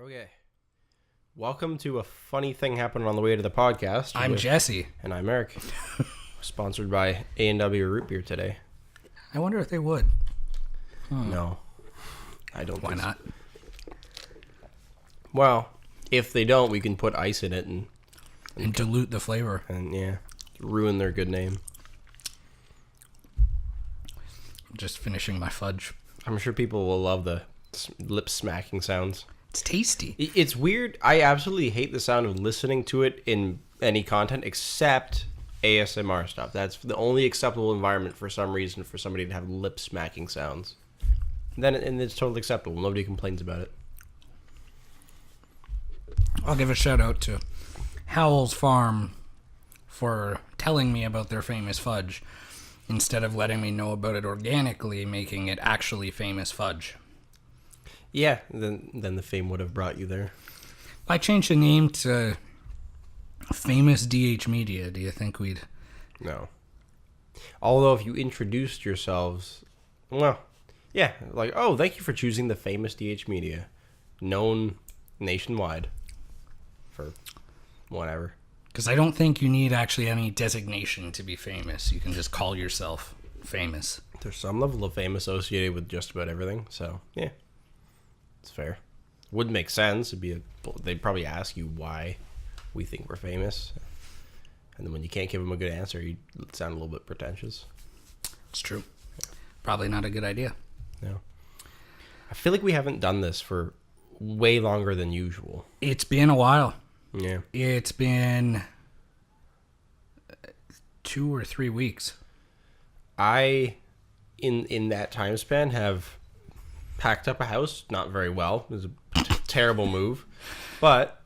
Okay. Welcome to a funny thing happening on the way to the podcast. I'm Jesse. And I'm Eric. Sponsored by A&W Root Beer today. I wonder if they would. No. I don't Why think not? So. Well, if they don't, we can put ice in it and dilute the flavor. And yeah, ruin their good name. I'm just finishing my fudge. I'm sure people will love the lip smacking sounds. It's tasty. It's weird. I absolutely hate the sound of listening to it in any content except ASMR stuff. That's the only acceptable environment for some reason for somebody to have lip smacking sounds. And it's totally acceptable. Nobody complains about it. I'll give a shout out to Howells Farm for telling me about their famous fudge instead of letting me know about it organically, making it actually famous fudge. Yeah, then the fame would have brought you there. If I changed the name to Famous DH Media, do you think we'd... No. Although if you introduced yourselves, well, yeah, like, oh, thank you for choosing the Famous DH Media, known nationwide for whatever. Because I don't think you need actually any designation to be famous. You can just call yourself famous. There's some level of fame associated with just about everything, so yeah. It's fair. Wouldn't make sense. They'd probably ask you why we think we're famous. And then when you can't give them a good answer, you sound a little bit pretentious. It's true. Probably not a good idea. No. I feel like we haven't done this for way longer than usual. It's been a while. Yeah. It's been 2 or 3 weeks. I, in that time span, have packed up a house, not very well. It was a terrible move, but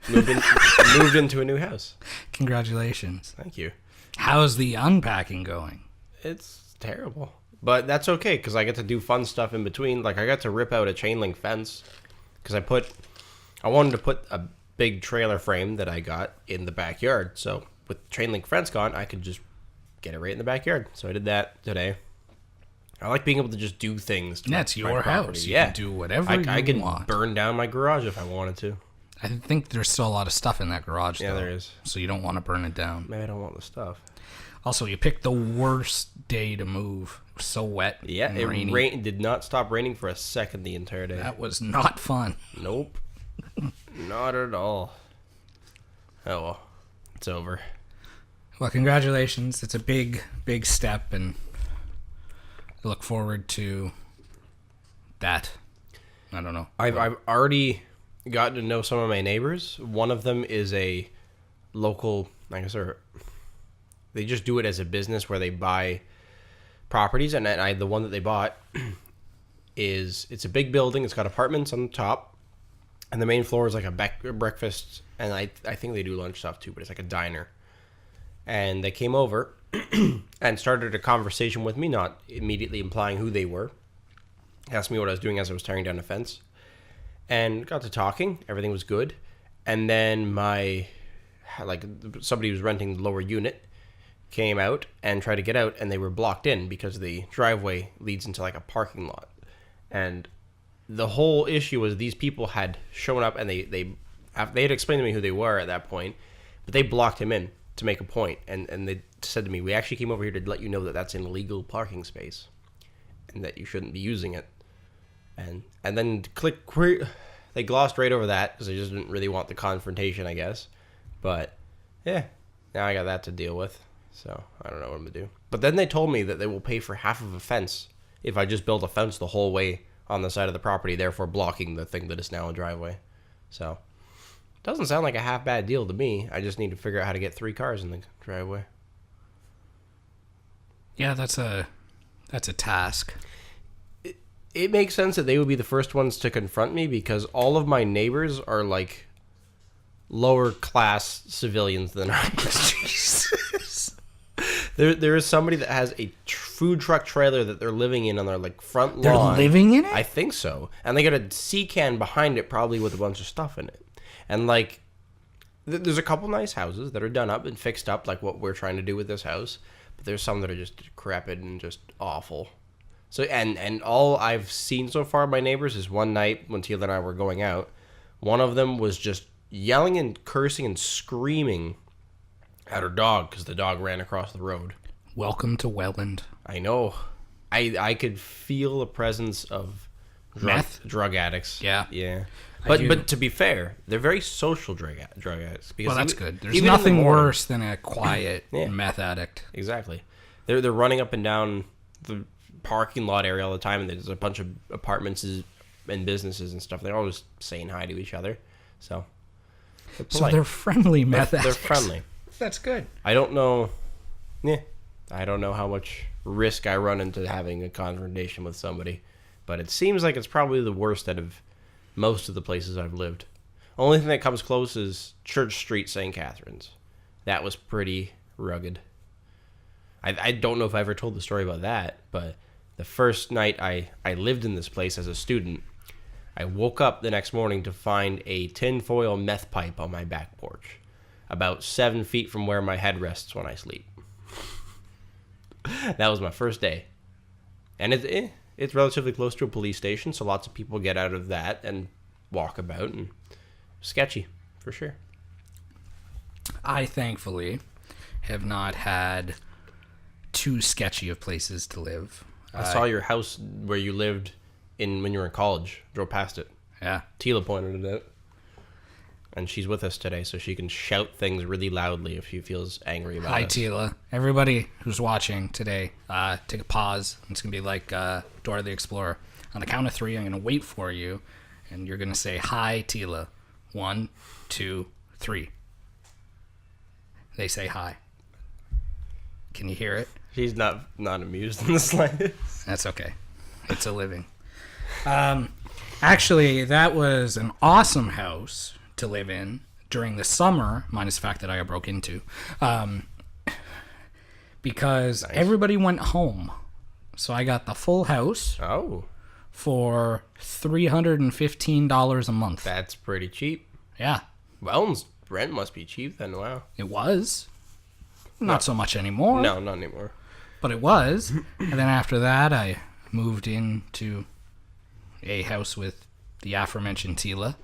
moved into a new house. Congratulations. Thank you. How's the unpacking going? It's terrible, but that's okay because I get to do fun stuff in between. Like I got to rip out a chain link fence because I wanted to put a big trailer frame that I got in the backyard. So with chain link fence gone, I could just get it right in the backyard. So I did that today. I like being able to just do things. That's your house. You can do whatever you want. I can burn down my garage if I wanted to. I think there's still a lot of stuff in that garage, though. Yeah, there is. So you don't want to burn it down. Maybe I don't want the stuff. Also, you picked the worst day to move. It was so wet and rainy. It did not stop raining for a second the entire day. That was not fun. Nope. Not at all. Oh, well. It's over. Well, congratulations. It's a big, big step, and I look forward to that. I don't know. I've already gotten to know some of my neighbors. One of them is a local, I guess they just do it as a business where they buy properties, and the one that they bought it's a big building. It's got apartments on the top, and the main floor is like a breakfast, and I think they do lunch stuff too, but it's like a diner. And they came over and started a conversation with me, not immediately implying who they were. Asked me what I was doing as I was tearing down a fence. And got to talking. Everything was good. And then somebody who was renting the lower unit came out and tried to get out, and they were blocked in because the driveway leads into like a parking lot. And the whole issue was these people had shown up, and they had explained to me who they were at that point, but they blocked him in to make a point, and they said to me, we actually came over here to let you know that that's an illegal parking space and that you shouldn't be using it. And then they glossed right over that because they just didn't really want the confrontation, I guess. But yeah, now I got that to deal with, so I don't know what I'm gonna do. But then they told me that they will pay for half of a fence if I just build a fence the whole way on the side of the property, therefore blocking the thing that is now a driveway. So doesn't sound like a half bad deal to me. I just need to figure out how to get 3 cars in the driveway. Yeah, that's a task. It makes sense that they would be the first ones to confront me because all of my neighbors are like lower class civilians than I am. Jesus. There is somebody that has a food truck trailer that they're living in on their like front lawn. They're living in it? I think so. And they got a sea can behind it, probably with a bunch of stuff in it. And like, there's a couple nice houses that are done up and fixed up, like what we're trying to do with this house. But there's some that are just decrepit and just awful. So and all I've seen so far of my neighbors is one night when Teal and I were going out, one of them was just yelling and cursing and screaming at her dog because the dog ran across the road. Welcome to Welland. I know. I could feel the presence of drug addicts. Yeah. Yeah. But to be fair, they're very social drug addicts. Because Well, that's good. There's nothing worse than a quiet meth addict. Exactly. They're running up and down the parking lot area all the time, and there's a bunch of apartments and businesses and stuff. They're all just saying hi to each other. So they're friendly meth addicts. They're friendly. That's good. I don't know. Yeah. I don't know how much risk I run into having a confrontation with somebody, but it seems like it's probably the worst out of most of the places I've lived. Only thing that comes close is Church Street, St. Catharines. That was pretty rugged. I don't know if I ever told the story about that, but the first night I lived in this place as a student, I woke up the next morning to find a tinfoil meth pipe on my back porch, about 7 feet from where my head rests when I sleep. That was my first day. And it's relatively close to a police station, so lots of people get out of that and walk about, and sketchy, for sure. I, thankfully, have not had too sketchy of places to live. I saw your house where you lived when you were in college. Drove past it. Yeah. Tila pointed it out. And she's with us today, so she can shout things really loudly if she feels angry about it. Hi, Tila. Everybody who's watching today, take a pause. It's going to be like Dora the Explorer. On the count of 3, I'm going to wait for you, and you're going to say, hi, Tila. 1, 2, 3. They say hi. Can you hear it? She's not amused in the slightest. That's okay. It's a living. Actually, that was an awesome house to live in during the summer, minus the fact that I got broke into, because everybody went home. So I got the full house for $315 a month. That's pretty cheap. Yeah. Welland's rent must be cheap then. Wow. It was. Not so much anymore. No, not anymore. But it was. And then after that, I moved into a house with the aforementioned Tila.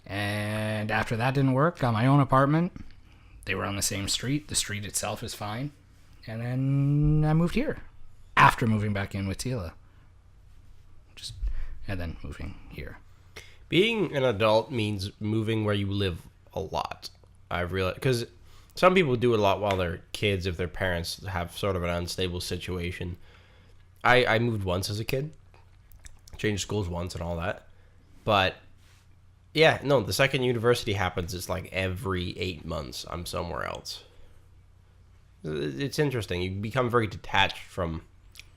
And after that didn't work, got my own apartment. They were on the same street. The street itself is fine. And then I moved here after moving back in with Tila. And then moving here. Being an adult means moving where you live a lot. I've realized, because some people do it a lot while they're kids if their parents have sort of an unstable situation. I moved once as a kid. Changed schools once and all that. But yeah, no, the second university happens, it's like every 8 months I'm somewhere else. It's interesting. You become very detached from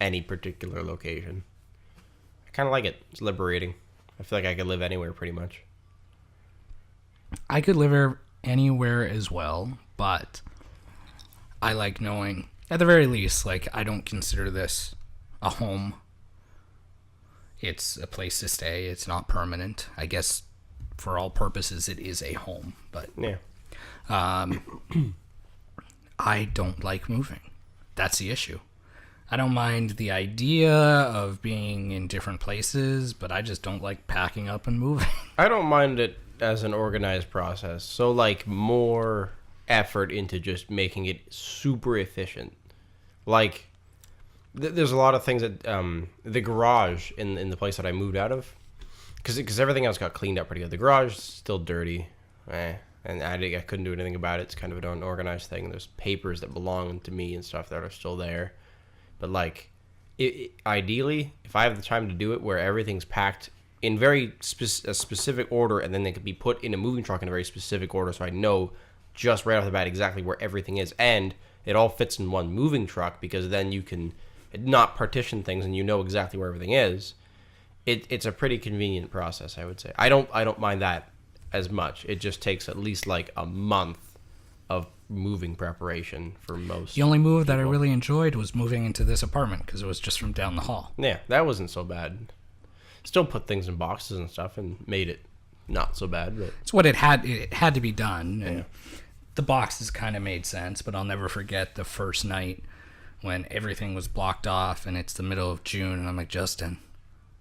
any particular location. I kind of like it. It's liberating. I feel like I could live anywhere pretty much. I could live anywhere as well, but I like knowing, at the very least, like, I don't consider this a home. It's a place to stay. It's not permanent. I guess for all purposes, it is a home, but yeah. I don't like moving. That's the issue. I don't mind the idea of being in different places, but I just don't like packing up and moving. I don't mind it as an organized process. So, like, more effort into just making it super efficient. Like, there's a lot of things that the garage in the place that I moved out of, because everything else got cleaned up pretty good. The garage is still dirty, and I couldn't do anything about it. It's kind of an unorganized thing. There's papers that belong to me and stuff that are still there. But, like, ideally, if I have the time to do it where everything's packed in very a specific order, and then they could be put in a moving truck in a very specific order, so I know just right off the bat exactly where everything is, and it all fits in one moving truck, because then you can not partition things and you know exactly where everything is. It's a pretty convenient process, I would say. I don't mind that as much. It just takes at least like a month of moving preparation for most. The only move that I really enjoyed was moving into this apartment, because it was just from down the hall. Yeah, that wasn't so bad. Still put things in boxes and stuff and made it not so bad. But it's what it had to be done. And the boxes kind of made sense, but I'll never forget the first night when everything was blocked off and it's the middle of June, and I'm like, Justin,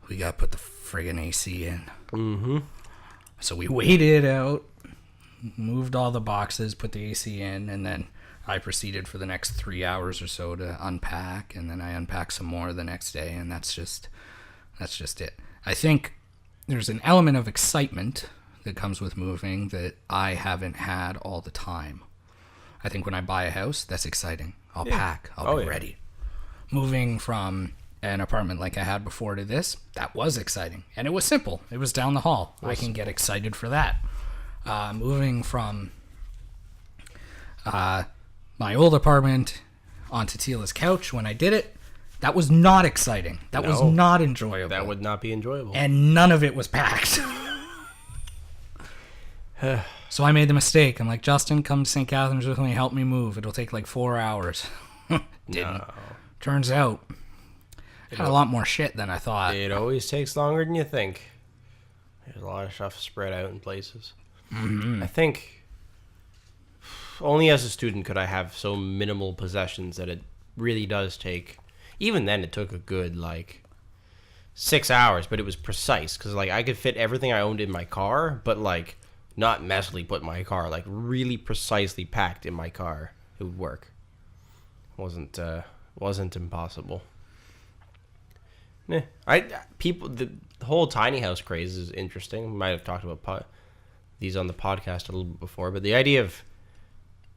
we got to put the friggin' AC in. Mm-hmm. So we waited out, moved all the boxes, put the AC in, and then I proceeded for the next 3 hours or so to unpack, and then I unpacked some more the next day, and that's just it. I think there's an element of excitement that comes with moving that I haven't had all the time. I think when I buy a house, that's exciting. I'll pack. I'll be ready. Moving from an apartment like I had before to this, that was exciting. And it was simple. It was down the hall. I can get excited for that. Moving from my old apartment onto Tila's couch when I did it, that was not exciting. That was not enjoyable. That would not be enjoyable. And none of it was packed. So I made the mistake. I'm like, Justin, come to St. Catharines with me, help me move. It'll take like 4 hours. Didn't. No. Turns out, I had a lot more shit than I thought. It always takes longer than you think. There's a lot of stuff spread out in places. Mm-hmm. I think only as a student could I have so minimal possessions that it really does take. Even then, it took a good, 6 hours, but it was precise. Because, I could fit everything I owned in my car, but, not messily put in my car. Really precisely packed in my car. It would work. Wasn't impossible. The whole tiny house craze is interesting. We might have talked about these on the podcast a little bit before, but the idea of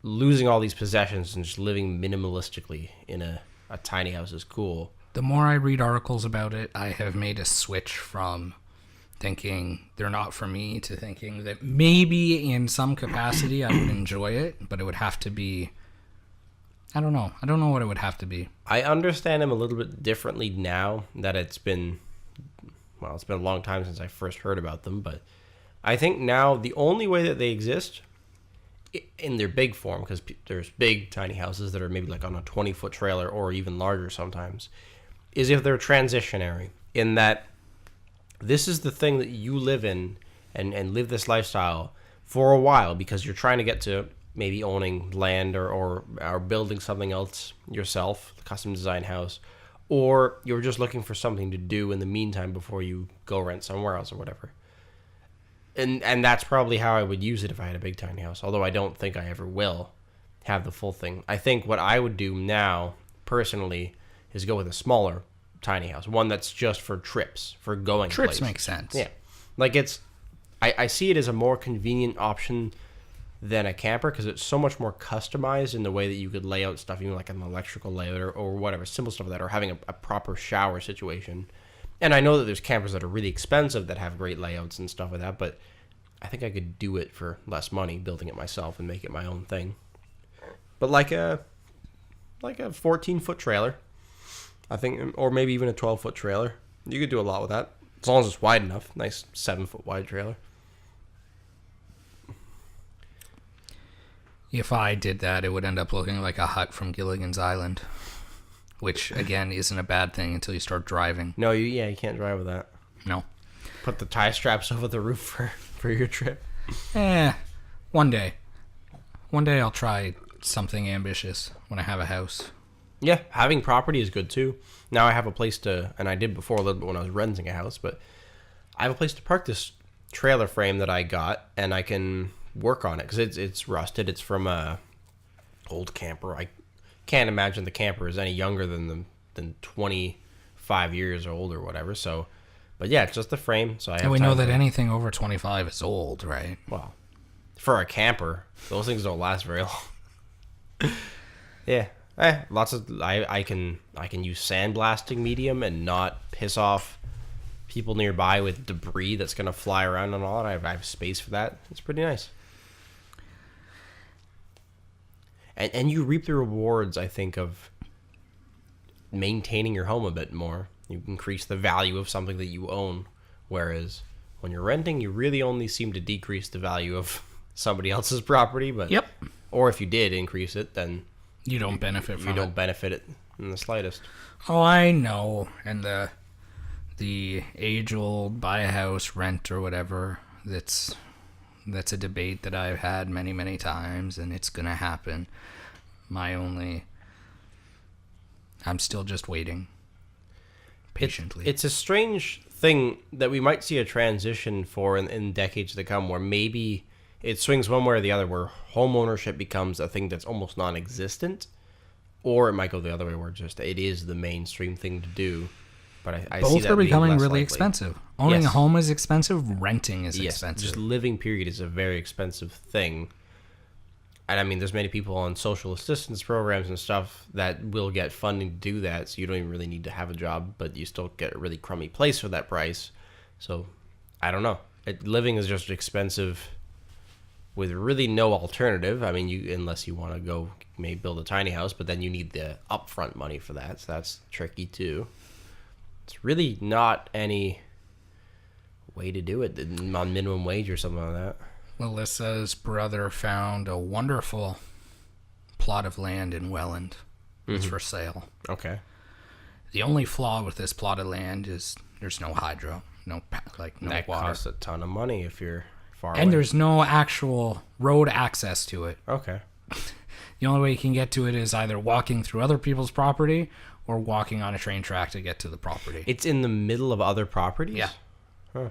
losing all these possessions and just living minimalistically in a tiny house is cool. The more I read articles about it, I have made a switch from thinking they're not for me to thinking that maybe in some capacity I would enjoy it, but it would have to be, I don't know what it would have to be. I understand them a little bit differently now that it's been a long time since I first heard about them, but I think now the only way that they exist in their big form, because there's big tiny houses that are maybe on a 20-foot trailer or even larger sometimes, is if they're transitionary, in that this is the thing that you live in and live this lifestyle for a while because you're trying to get to maybe owning land or building something else yourself, a custom design house, or you're just looking for something to do in the meantime before you go rent somewhere else or whatever. And that's probably how I would use it if I had a big tiny house, although I don't think I ever will have the full thing. I think what I would do now, personally, is go with a smaller tiny house, one that's just for trips, for going Trips places. Make sense. Yeah. I see it as a more convenient option than a camper because it's so much more customized in the way that you could lay out stuff, even an electrical layout or whatever, simple stuff like that, or having a proper shower situation. And I know that there's campers that are really expensive that have great layouts and stuff like that, but I think I could do it for less money, building it myself and make it my own thing. But like a 14-foot trailer, I think, or maybe even a 12-foot trailer, you could do a lot with that, as long as it's wide enough. Nice 7-foot wide trailer. If I did that, it would end up looking like a hut from Gilligan's Island, which, again, isn't a bad thing until you start driving. No, you can't drive with that. No. Put the tie straps over the roof for your trip. One day. One day I'll try something ambitious when I have a house. Yeah, having property is good too. Now I have a place to, and I did before a little bit when I was renting a house, but I have a place to park this trailer frame that I got, and I can work on it because it's rusted. It's from a old camper. I can't imagine the camper is any younger than 25 years old or whatever. So, but yeah, it's just the frame. So I have. And we know that anything over 25 is old, right? Well, for a camper, those things don't last very long. Yeah. Lots of I can use sandblasting medium and not piss off people nearby with debris that's gonna fly around and all that. I have space for that. It's pretty nice. And you reap the rewards, I think, of maintaining your home a bit more. You increase the value of something that you own, whereas when you're renting, you really only seem to decrease the value of somebody else's property. But yep. Or if you did increase it, then you don't benefit from it. You don't benefit it in the slightest. Oh, I know. And the age-old buy a house, rent, or whatever, that's a debate that I've had many, many times, and it's going to happen. My only I'm still just waiting patiently. It's a strange thing that we might see a transition for in decades to come, where maybe it swings one way or the other, where home ownership becomes a thing that's almost non-existent, or it might go the other way, where just it is the mainstream thing to do. But I see Both that are being becoming less really likely. expensive. Owning Yes. a home is expensive. Renting is Yes, expensive. just living period is a very expensive thing. And I mean, there's many people on social assistance programs and stuff that will get funding to do that, so you don't even really need to have a job, but you still get a really crummy place for that price. So, I don't know. Living is just expensive with really no alternative. I mean, unless you want to go maybe build a tiny house, but then you need the upfront money for that, so that's tricky too. It's really not any way to do it on minimum wage or something like that. Melissa's brother found a wonderful plot of land in Welland. It's for sale. Okay. The only flaw with this plot of land is there's no hydro, no That water, costs a ton of money if you're far away. and there's no actual road access to it. Okay. The only way you can get to it is either walking through other people's property or walking on a train track to get to the property. It's in the middle of other properties? Yeah. Huh.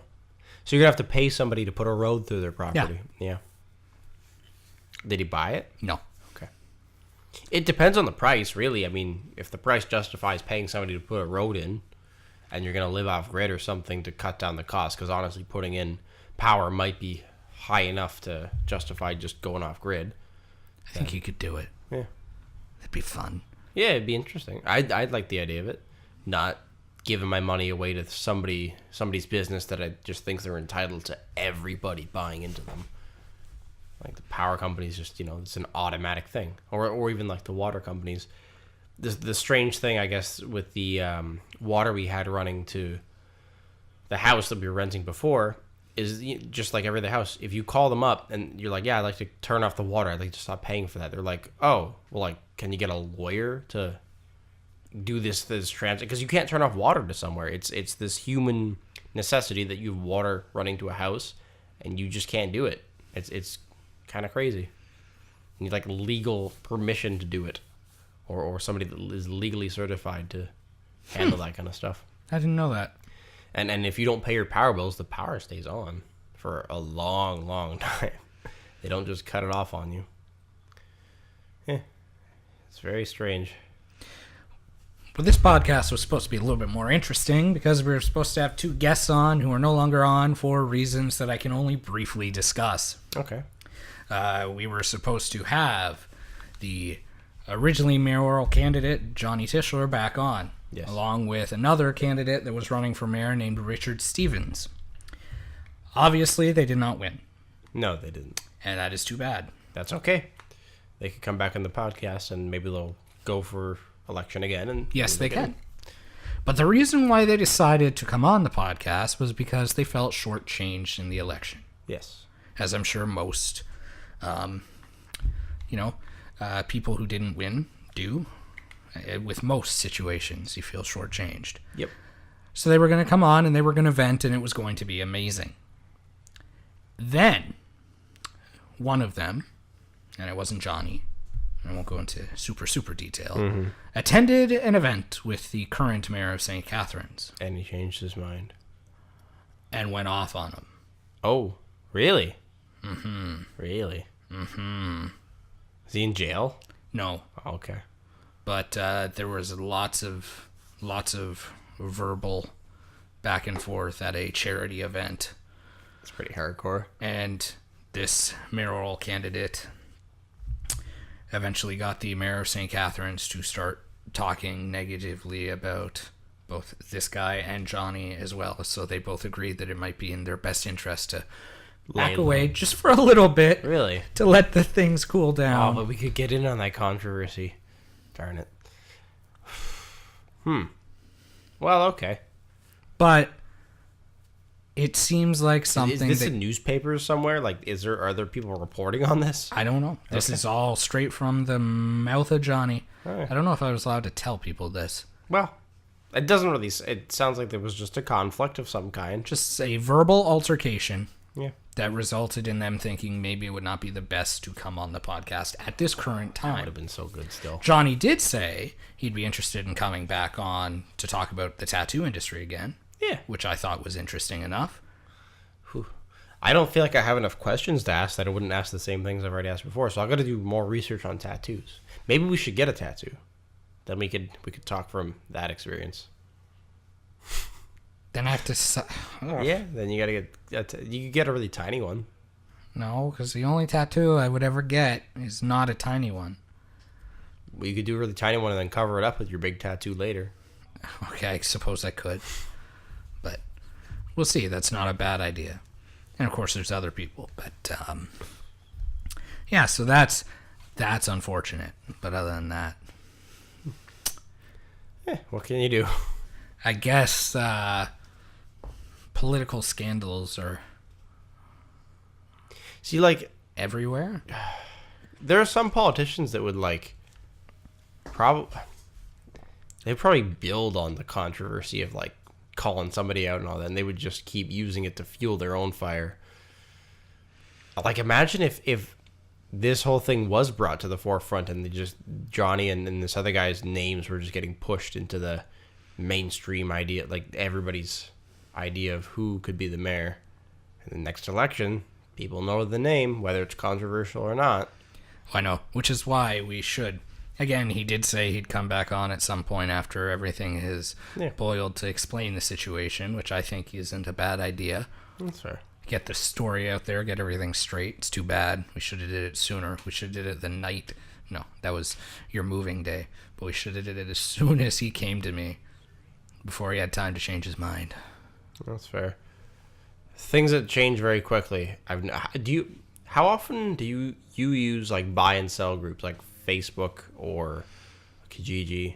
So you're going to have to pay somebody to put a road through their property? Yeah. Did he buy it? No. Okay. It depends on the price, really. I mean, if the price justifies paying somebody to put a road in, and you're going to live off grid or something to cut down the cost, because honestly, putting in power might be high enough to justify just going off grid. I think you could do it. Yeah. It'd be fun. Yeah, it'd be interesting. I'd like the idea of it. Not giving my money away to somebody's business that I just think they're entitled to everybody buying into them. Like the power companies, just it's an automatic thing, or even like the water companies. The strange thing, I guess, with the water we had running to the house that we were renting before is just like every other house. If you call them up and you're like, yeah, I'd like to turn off the water, I'd like to stop paying for that. They're like, oh, well, like, can you get a lawyer to do this transit? Because you can't turn off water to somewhere. It's this human necessity that you have water running to a house, and you just can't do it. It's kind of crazy. You need like legal permission to do it, or somebody that is legally certified to handle that kind of stuff. I didn't know that. And if you don't pay your power bills, the power stays on for a long, long time. They don't just cut it off on you. Yeah, it's very strange. But this podcast was supposed to be a little bit more interesting because we were supposed to have two guests on who are no longer on for reasons that I can only briefly discuss. Okay. We were supposed to have the originally mayoral candidate, Johnny Tischler, back on. Yes. Along with another candidate that was running for mayor named Richard Stevens. Obviously, they did not win. No, they didn't. And that is too bad. That's okay. They could come back on the podcast and maybe they'll go for election again. And Yes, they can. But the reason why they decided to come on the podcast was because they felt shortchanged in the election. Yes. As I'm sure most, people who didn't win do. With most situations, you feel shortchanged. Yep. So they were going to come on and they were going to vent and it was going to be amazing. Then, one of them, and it wasn't Johnny, I won't go into super detail, attended an event with the current mayor of St. Catharines. And he changed his mind. And went off on him. Oh, really? Mm-hmm. Really? Mm-hmm. Is he in jail? No. Okay. But there was lots of verbal back and forth at a charity event. It's pretty hardcore. And this mayoral candidate eventually got the mayor of St. Catharines to start talking negatively about both this guy and Johnny as well. So they both agreed that it might be in their best interest to back away just for a little bit. Really? To let the things cool Oh, down. but we could get in on that controversy. Darn it. Well, okay. But it seems like something Is this that... in newspapers somewhere? Like, are there people reporting on this? I don't know. This is all straight from the mouth of Johnny. Right. I don't know if I was allowed to tell people this. Well, it doesn't really... It sounds like there was just a conflict of some kind. Just a verbal altercation Yeah. that resulted in them thinking maybe it would not be the best to come on the podcast at this current That would time. have been so good still. Johnny did say he'd be interested in coming back on to talk about the tattoo industry again. Yeah. Which I thought was interesting enough. Whew. I don't feel like I have enough questions to ask that I wouldn't ask the same things I've already asked before. So I've got to do more research on tattoos. Maybe we should get a tattoo. Then we could talk from that experience. Then I have to... Yeah, then you got to you could get a really tiny one. No, because the only tattoo I would ever get is not a tiny one. Well, you could do a really tiny one and then cover it up with your big tattoo later. Okay, I suppose I could. But we'll see. That's not a bad idea. And of course, there's other people. But yeah, so that's unfortunate. But other than that, What can you do? I guess political scandals are See, like, everywhere. there are some politicians that would they'd probably build on the controversy of like calling somebody out and all that, and they would just keep using it to fuel their own fire. Like, imagine if this whole thing was brought to the forefront and they just Johnny and this other guy's names were just getting pushed into the mainstream idea, like everybody's idea of who could be the mayor. And the next election, people know the name, whether it's controversial or not. I know, which is why we should. Again, he did say he'd come back on at some point after everything is boiled to explain the situation, which I think isn't a bad idea. That's fair. Get the story out there, get everything straight. It's too bad. We should have did it sooner. We should have did it the night. No, that was your moving day. But we should have did it as soon as he came to me, before he had time to change his mind. That's fair. Things that change very quickly. How often do you use like buy and sell groups like Facebook or Kijiji?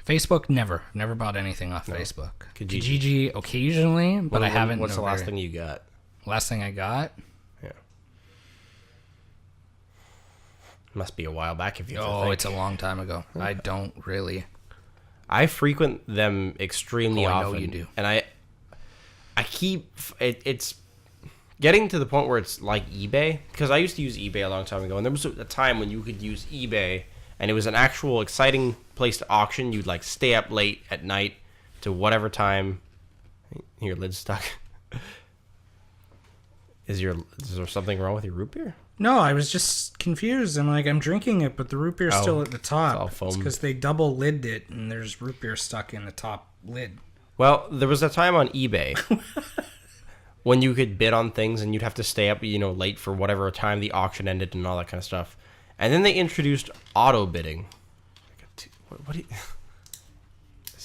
Facebook, never bought anything off Facebook. Kijiji. Kijiji occasionally, but I haven't. What's the last thing you got? Last thing I got? Yeah. Must be a while back if you. It's a long time ago. I don't really. I frequent them extremely often. I know you do. And I keep it's getting to the point where it's like eBay, because I used to use eBay a long time ago, and there was a time when you could use eBay and it was an actual exciting place to auction. You'd like stay up late at night to whatever time. Your lid's stuck. Is there something wrong with your root beer? No, I was just confused. I'm drinking it, but the root beer's still at the top. It's all foamed. It's because they double lidded it, and there's root beer stuck in the top lid. Well, there was a time on eBay when you could bid on things and you'd have to stay up, late for whatever time the auction ended and all that kind of stuff. And then they introduced auto bidding. This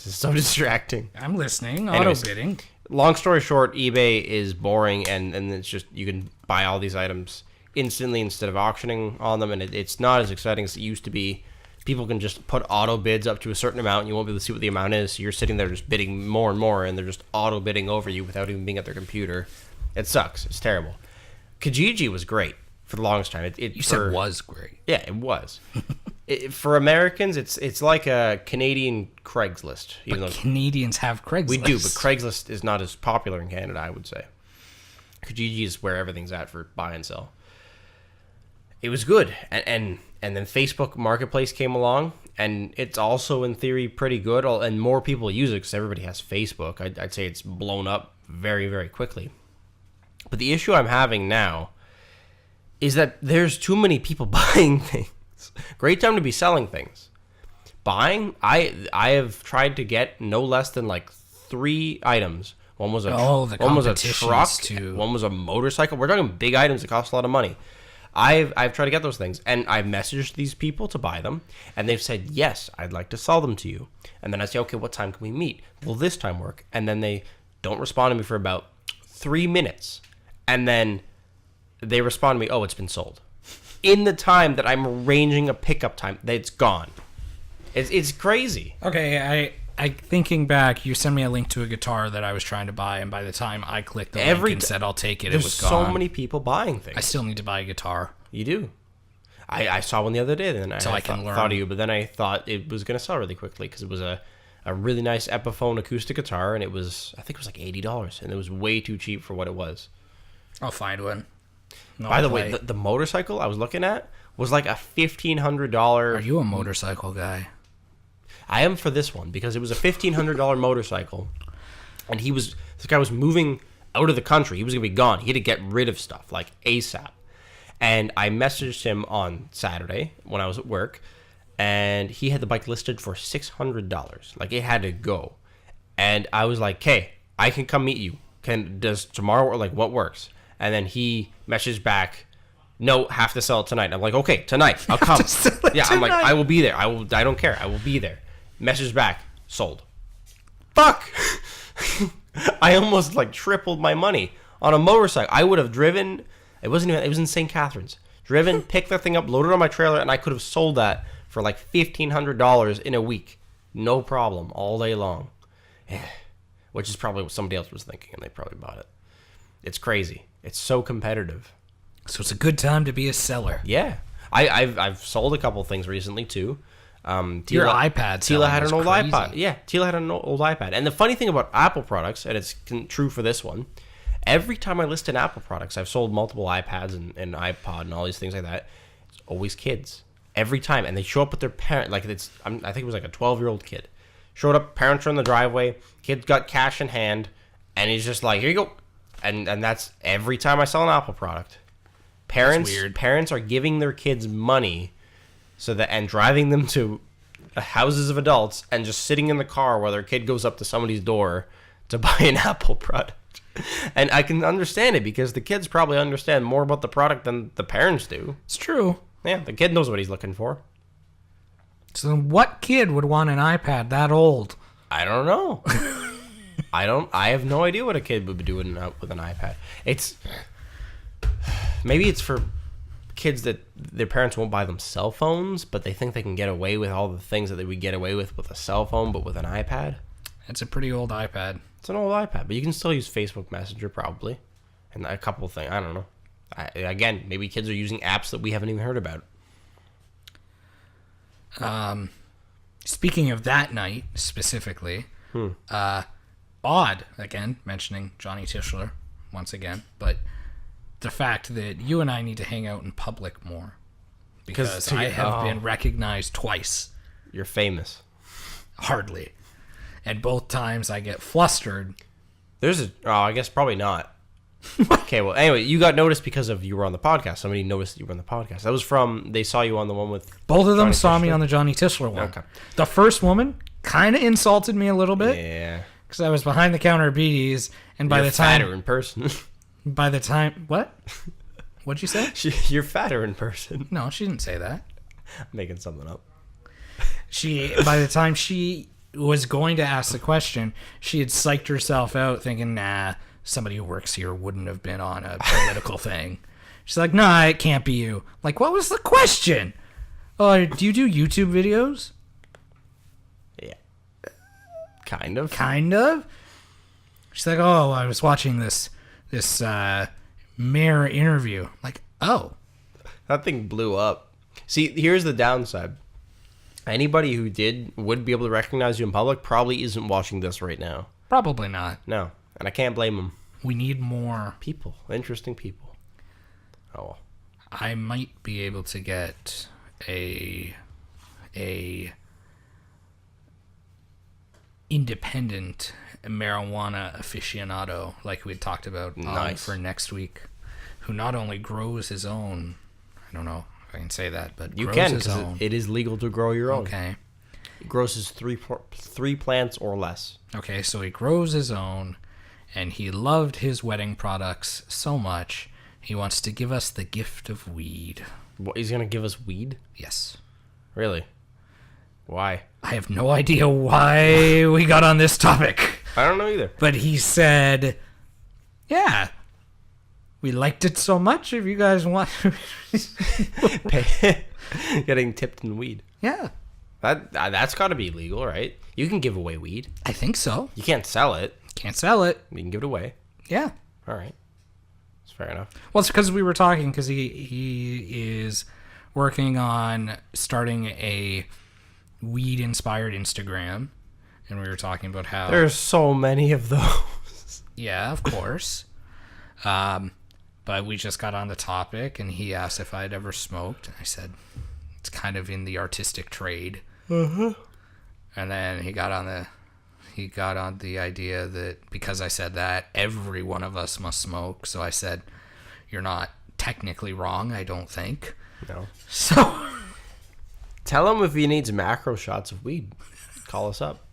is so distracting. I'm listening. Anyways, Auto bidding. Long story short, eBay is boring, and it's just you can buy all these items instantly instead of auctioning on them, and it's not as exciting as it used to be. People can just put auto bids up to a certain amount, and you won't be able to see what the amount is. So you're sitting there just bidding more and more, and they're just auto bidding over you without even being at their computer. It sucks. It's terrible. Kijiji was great for the longest time. You said was great. Yeah, it was. For Americans, it's like a Canadian Craigslist. Even though Canadians have Craigslist. We do, but Craigslist is not as popular in Canada, I would say. Kijiji is where everything's at for buy and sell. It was good, and then Facebook Marketplace came along, and it's also in theory pretty good, and more people use it because everybody has Facebook. I'd say it's blown up very, very quickly. But the issue I'm having now is that there's too many people buying things. Great time to be selling things. Buying, I have tried to get no less than like 3 items. One was a truck, too. One was a motorcycle. We're talking big items that cost a lot of money. I've tried to get those things, and I've messaged these people to buy them, and they've said, yes, I'd like to sell them to you. And then I say, okay, what time can we meet? Will this time work? And then they don't respond to me for about 3 minutes. And then they respond to me, oh, it's been sold. In the time that I'm arranging a pickup time, it's gone. It's crazy. Okay, I thinking back, you sent me a link to a guitar that I was trying to buy, and by the time I clicked the link and said I'll take it, it was gone. There's so many people buying things. I still need to buy a guitar. You do. I saw one the other day, then I thought of you, but then I thought it was going to sell really quickly because it was a really nice Epiphone acoustic guitar, and I think it was like $80, and it was way too cheap for what it was. I'll find one. No, By the way, the motorcycle I was looking at was like a $1,500. Are you a motorcycle guy? I am for this one because it was a $1,500 motorcycle, and this guy was moving out of the country. He was gonna be gone. He had to get rid of stuff like ASAP. And I messaged him on Saturday when I was at work, and he had the bike listed for $600. Like, it had to go. And I was like, "Okay, I can come meet you. Does tomorrow, or like, what works?" And then he messaged back, "No, have to sell it tonight." I'm like, "Okay, tonight, I'll come." Yeah, I'm like, "I will be there. I don't care. I will be there." Message back, sold. Fuck! I almost like tripled my money on a motorcycle. I would have driven. It was in St. Catharines. Driven, picked that thing up, loaded on my trailer, and I could have sold that for like $1,500 in a week. No problem, all day long. Which is probably what somebody else was thinking, and they probably bought it. It's crazy. It's so competitive. So it's a good time to be a seller. Yeah. I've sold a couple things recently, too. Your iPad. Tila had an old crazy. iPad. Yeah, Tila had an old iPad. And the funny thing about Apple products, and it's true for this one, every time I list an Apple products, I've sold multiple iPads and iPod and all these things like that. It's always kids. Every time. And they show up with their parent. Like, I think it was like a 12-year-old kid. Showed up, parents are in the driveway, kid's got cash in hand, and he's just like, "Here you go." And that's every time I sell an Apple product. Parents are giving their kids money and driving them to houses of adults and just sitting in the car while their kid goes up to somebody's door to buy an Apple product. And I can understand it because the kids probably understand more about the product than the parents do. It's true. Yeah, the kid knows what he's looking for. So what kid would want an iPad that old? I don't know. I have no idea what a kid would be doing with an iPad. Maybe it's for kids that their parents won't buy them cell phones, but they think they can get away with all the things that they would get away with a cell phone, but with an iPad. It's a pretty old iPad. It's an old iPad, but you can still use Facebook Messenger probably, and a couple of things. I don't know. Again, maybe kids are using apps that we haven't even heard about. Speaking of that night specifically, odd, again, mentioning Johnny Tischler once again, but the fact that you and I need to hang out in public more because I have been recognized twice. You're famous. Hardly. And both times I get flustered. I guess probably not. Okay, well, anyway, you got noticed because you were on the podcast. Somebody noticed that you were on the podcast. That was they saw you on the one with... Both of them saw me on the Johnny Tischler one. Okay. The first woman kind of insulted me a little bit. Yeah. Because I was behind the counter at BD's, and by the time... fatter in person. By the time... What? What'd you say? You're fatter in person. No, she didn't say that. I'm making something up. By the time she was going to ask the question, she had psyched herself out thinking, nah, somebody who works here wouldn't have been on a political thing. She's like, nah, it can't be you. Like, what was the question? Oh, do you do YouTube videos? Yeah. Kind of. Kind of? She's like, oh, I was watching this mayor interview. Like, oh. That thing blew up. See, here's the downside. Anybody who would be able to recognize you in public probably isn't watching this right now. Probably not. No. And I can't blame them. We need more people. Interesting people. Oh, well. I might be able to get a independent marijuana aficionado like we had talked about for next week, who not only grows his own, I don't know if I can say that, but you grows can, his own. It is legal to grow your own. Okay. It grows his three plants or less. Okay, so he grows his own, and he loved his wedding products so much, he wants to give us the gift of weed. What, he's going to give us weed? Yes. Really? Why? I have no idea why we got on this topic. I don't know either. But he said, yeah, we liked it so much. If you guys want... Getting tipped in weed. Yeah. That's got to be legal, right? You can give away weed. I think so. You can't sell it. Can't sell it. You can give it away. Yeah. All right. That's fair enough. Well, it's because we were talking, because he is working on starting a weed-inspired Instagram, and we were talking about how... There's so many of those. Yeah, of course. But we just got on the topic, and he asked if I'd ever smoked. And I said, it's kind of in the artistic trade. And then he got on the idea that because I said that, every one of us must smoke. So I said, you're not technically wrong, I don't think. No. So Tell him if he needs macro shots of weed. Call us up.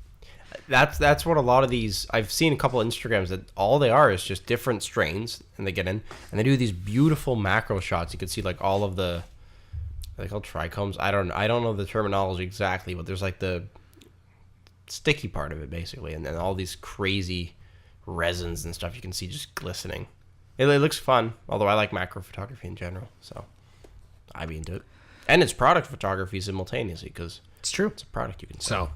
That's what a lot of these... I've seen a couple of Instagrams that all they are is just different strains, and they get in, and they do these beautiful macro shots. You can see like all of the... Are they called trichomes? I don't know the terminology exactly, but there's like the sticky part of it, basically, and then all these crazy resins and stuff you can see just glistening. It looks fun, although I like macro photography in general, so I'd be into it. And it's product photography simultaneously, because it's true. It's a product you can sell. So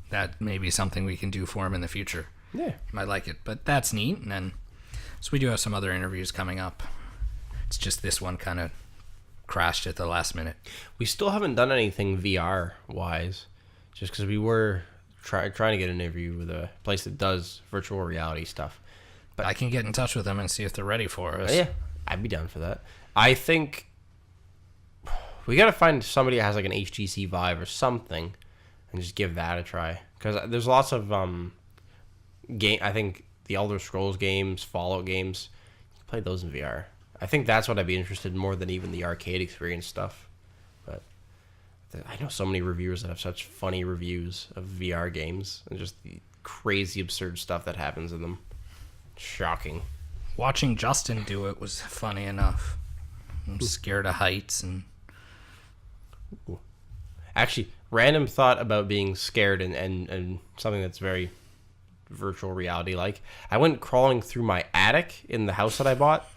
that may be something we can do for him in the future. Yeah. You might like it, but that's neat. And then, so we do have some other interviews coming up. It's just this one kind of crashed at the last minute. We still haven't done anything VR-wise, just because we were trying to get an interview with a place that does virtual reality stuff. But I can get in touch with them and see if they're ready for us. Yeah, I'd be down for that. I think we got to find somebody that has like an HTC Vive or something and just give that a try. Because there's lots of I think the Elder Scrolls games, Fallout games, play those in VR. I think that's what I'd be interested in more than even the arcade experience stuff. But I know so many reviewers that have such funny reviews of VR games and just the crazy absurd stuff that happens in them. Shocking. Watching Justin do it was funny enough. I'm scared of heights and... Ooh. Actually, random thought about being scared and something that's very virtual reality like. I went crawling through my attic in the house that I bought.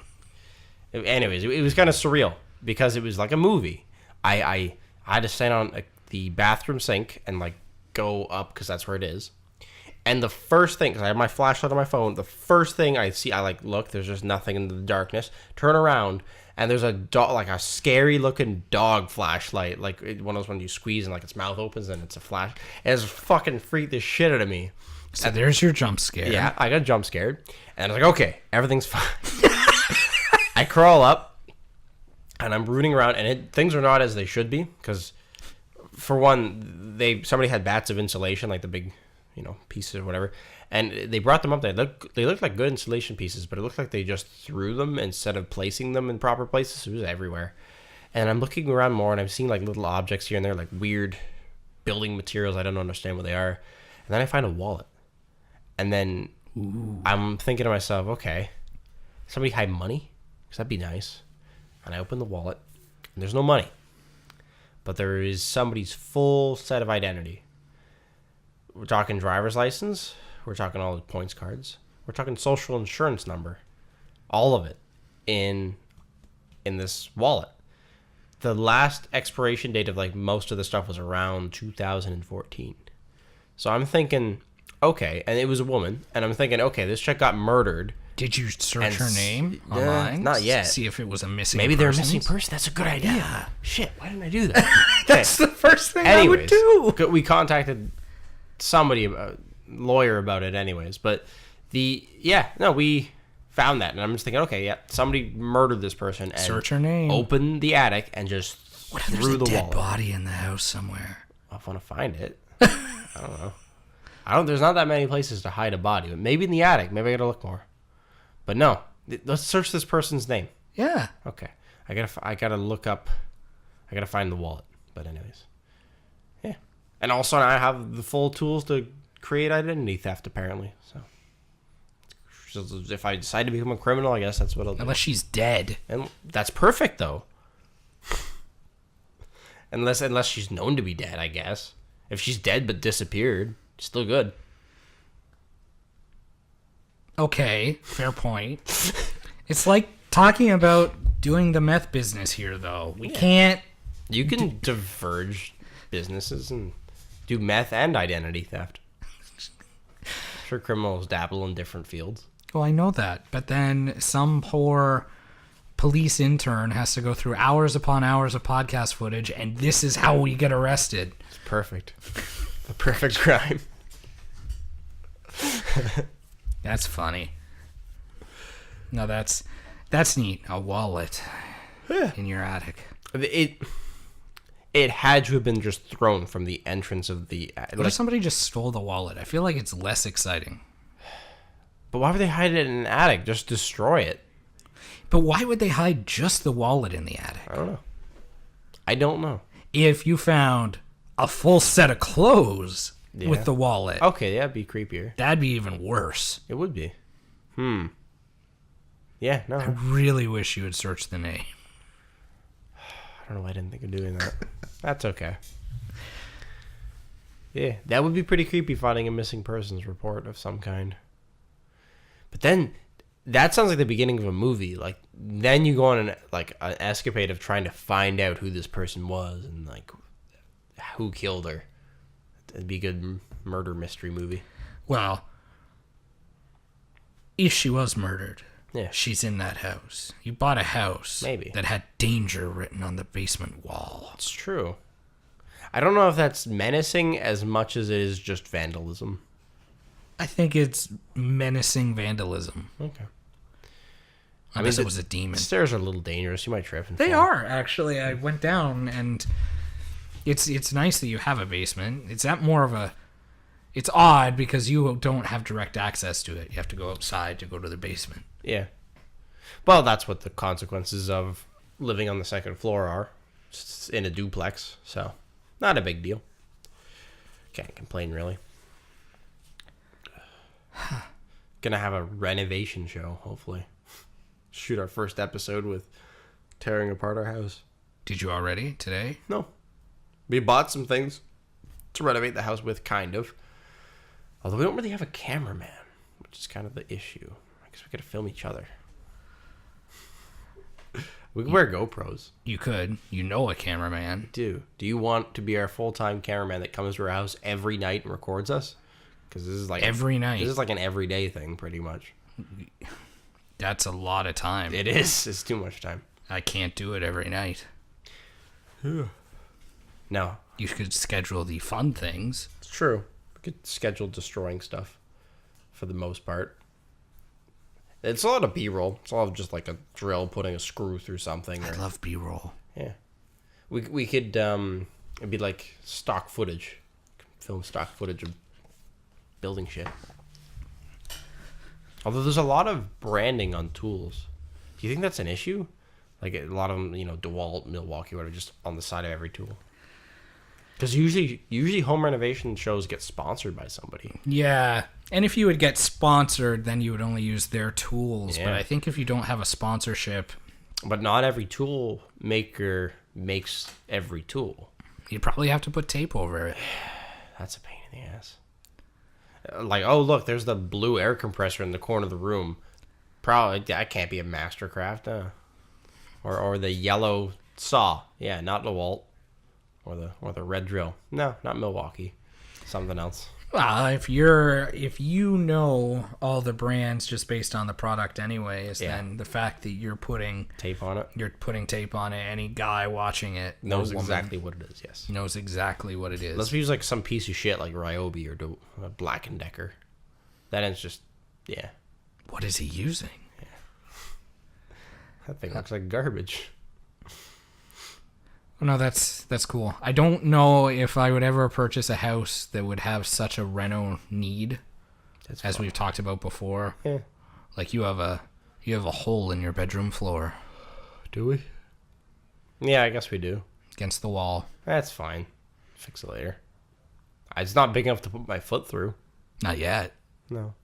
Anyways, it was kind of surreal because it was like a movie. I had to stand on the bathroom sink and like go up because that's where it is. And the first thing, because I have my flashlight on my phone, the first thing I see, I like look, there's just nothing in the darkness. Turn around, and there's a dog, like a scary looking dog flashlight, like one of those ones you squeeze and like its mouth opens and it's a flash. And it's fucking freaked the shit out of me. So there's your jump scare. Yeah, I got jump scared, and I was like, okay, everything's fine. I crawl up, and I'm rooting around, and things are not as they should be, because for one, somebody had bats of insulation, like the big, pieces or whatever, and they brought them up. They looked like good insulation pieces, but it looked like they just threw them instead of placing them in proper places. It was everywhere. And I'm looking around more, and I'm seeing like little objects here and there, like weird building materials. I don't understand what they are. And then I find a wallet, and then I'm thinking to myself, okay, somebody hide money, because that'd be nice. And I open the wallet, and there's no money, but there is somebody's full set of identity. We're talking driver's license. We're talking all the points cards. We're talking social insurance number. All of it in this wallet. The last expiration date of like most of the stuff was around 2014. So I'm thinking, okay, and it was a woman, and I'm thinking, okay, this chick got murdered. Did you search her name online? Not yet. See if it was a missing Maybe they're a person? missing person. That's a good idea. Yeah. Shit, why didn't I do that? That's the first thing I would do. We contacted somebody, lawyer, about it anyways. But we found that. And I'm just thinking, okay, yeah, somebody murdered this person. And search her name. Opened the attic and just threw the dead wallet. Body in the house somewhere. I want to find it. I don't know. There's not that many places to hide a body. But maybe in the attic. Maybe I gotta look more. But no, let's search this person's name. Yeah. Okay. I gotta look up. I gotta find the wallet. But anyways, yeah. And also, I have the full tools to create identity theft. Apparently, so if I decide to become a criminal, I guess that's what I'll do. Unless she's dead, and that's perfect though. unless she's known to be dead, I guess. If she's dead but disappeared, still good. Okay, fair point. It's like talking about doing the meth business here, though. We can't... You can diverge businesses and do meth and identity theft. I'm sure criminals dabble in different fields. Well, I know that. But then some poor police intern has to go through hours upon hours of podcast footage, and this is how we get arrested. It's perfect. The perfect crime. That's funny. No, that's... That's neat. A wallet in your attic. It had to have been just thrown from the entrance of the... What if somebody just stole the wallet? I feel like it's less exciting. But why would they hide it in an attic? Just destroy it. But why would they hide just the wallet in the attic? I don't know. If you found a full set of clothes with the wallet... Okay, that'd be creepier. That'd be even worse. It would be. Yeah, no. I really wish you had searched the name. I don't know why I didn't think of doing that. That's okay. Yeah, that would be pretty creepy, finding a missing persons report of some kind. But then, that sounds like the beginning of a movie. Like, then you go on an escapade of trying to find out who this person was and, like, who killed her. It'd be a good murder mystery movie. Well, if she was murdered... Yeah. She's in that house. You bought a house Maybe that had danger written on the basement wall. It's true. I don't know if that's menacing as much as it is just vandalism. I think it's menacing vandalism. Okay. Unless it was a demon. The stairs are a little dangerous. You might trip and They fall. are, actually. I went down, and it's nice that you have a basement. It's odd because you don't have direct access to it. You have to go outside to go to the basement. Yeah. Well, that's what the consequences of living on the second floor are. It's in a duplex, so not a big deal. Can't complain, really. Gonna have a renovation show, hopefully. Shoot our first episode with tearing apart our house. Did you already today? No. We bought some things to renovate the house with, kind of. Although we don't really have a cameraman, which is kind of the issue. I guess we gotta film each other. We can wear GoPros. You could. You know a cameraman. Do you want to be our full-time cameraman that comes to our house every night and records us? Because this is like... Every night? This is like an everyday thing, pretty much. That's a lot of time. It is. It's too much time. I can't do it every night. No. You could schedule the fun things. It's true. We could schedule destroying stuff for the most part. It's a lot of B-roll. It's a lot of just like a drill putting a screw through something. I love B-roll. Yeah. We could, it'd be like stock footage. Film stock footage of building shit. Although there's a lot of branding on tools. Do you think that's an issue? Like a lot of them, DeWalt, Milwaukee, whatever, just on the side of every tool. Because usually home renovation shows get sponsored by somebody. Yeah. And if you would get sponsored, then you would only use their tools. Yeah. But I think if you don't have a sponsorship... But not every tool maker makes every tool. You'd probably have to put tape over it. That's a pain in the ass. Like, oh, look, there's the blue air compressor in the corner of the room. Probably, that can't be a Mastercraft. Or the yellow saw. Yeah, not DeWalt. Or the red drill. No, not Milwaukee. Something else. Well, if you know all the brands just based on the product anyways, then the fact that you're putting tape on it, any guy watching it knows exactly what it is. Yes, knows exactly what it is. Let's use like some piece of shit like Ryobi or Black & Decker. Then it's just What is he using? Yeah. That thing looks like garbage. No, that's cool. I don't know if I would ever purchase a house that would have such a reno need, as we've talked about before. Yeah. Like you have a hole in your bedroom floor. Do we? Yeah, I guess we do. Against the wall. That's fine. Fix it later. It's not big enough to put my foot through. Not yet. No.